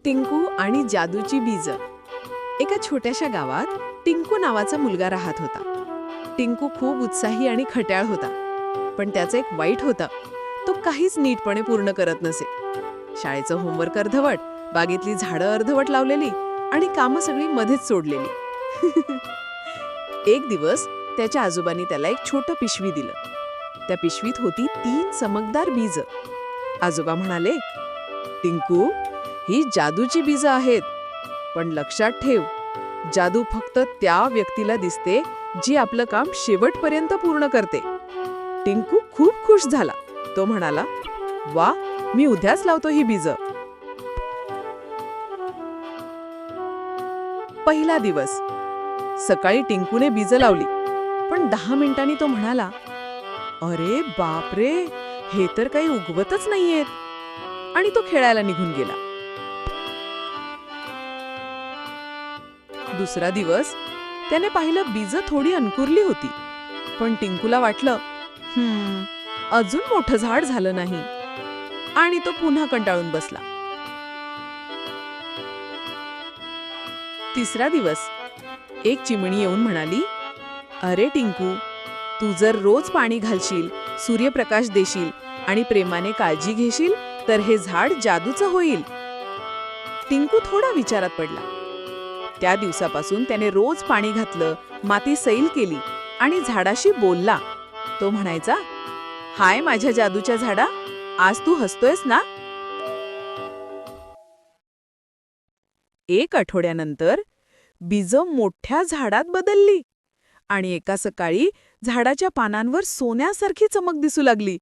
टिंकू आणि जादूची बीज. एका छोट्याशा गावात टिंकू नावाचा मुलगा राहत होता. टिंकू खूप उत्साही आणि खट्याळ होता. पण त्याचं एक वाईट होतं, तो काहीच नीटपणे पूर्ण करत नसे. शाळेचं होमवर्क अर्धवट, बागेतली झाडं अर्धवट लावलेली आणि कामं सगळी मध्येच सोडलेली. एक दिवस त्याच्या आजोबांनी त्याला एक छोटं पिशवी दिलं. त्या पिशवीत होती 3 चमकदार बीज. आजोबा म्हणाले, टिंकू, ही जादूची बीज आहेत. पण लक्षात ठेव, जादू फक्त त्या व्यक्तीला दिसते जी आपलं काम शेवटपर्यंत पूर्ण करते. टिंकू खूप खुश झाला. तो म्हणाला, वा, मी उद्याच लावतो ही बीज. पहिला दिवस. सकाळी टिंकूने बीज लावली, पण 10 मिनिटांनी तो म्हणाला, अरे बापरे, हे तर काही उगवतच नाहीयेत. आणि तो खेळायला निघून गेला. दुसरा दिवस. त्याने पाहिलं बीज थोडी अंकुरली होती. पण टिंकूला वाटलं, अजून मोठं झाड झालं नाही. आणि तो पुन्हा कंटाळून बसला. तिसरा दिवस. एक चिमणी येऊन म्हणाली, अरे टिंकू, तू जर रोज पाणी घालशील, सूर्यप्रकाश देशील आणि प्रेमाने काळजी घेशील तर हे झाड जादूचं होईल. टिंकू थोडा विचारात पडला. त्या दिवसापासून त्याने रोज पाणी घातलं, माती सैल केली आणि झाडाशी बोलला. तो म्हणायचा, हाय माझ्या जादूच्या झाडा, आज तू हसतोयस ना? एक आठवड्यानंतर बीज मोठ्या झाडात बदलली आणि एका सकाळी झाडाच्या पानांवर सोन्यासारखी चमक दिसू लागली.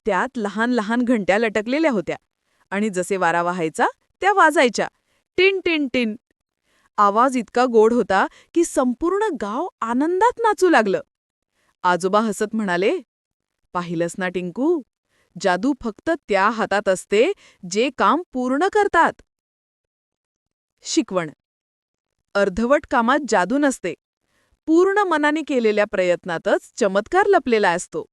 त्यात लहान लहान घंट्या लटकलेल्या होत्या आणि जसे वारा वाहायचा त्या वाजायच्या, टिन टिन टिन. आवाज इतका गोड होता की संपूर्ण गाव आनंदात नाचू लागलं. आजोबा हसत म्हणाले, पाहिलंस ना टिंकू, जादू फक्त त्या हातात असते जे काम पूर्ण करतात. शिकवण. अर्धवट कामात जादू नसते. पूर्ण मनाने केलेल्या प्रयत्नातच चमत्कार लपलेला असतो.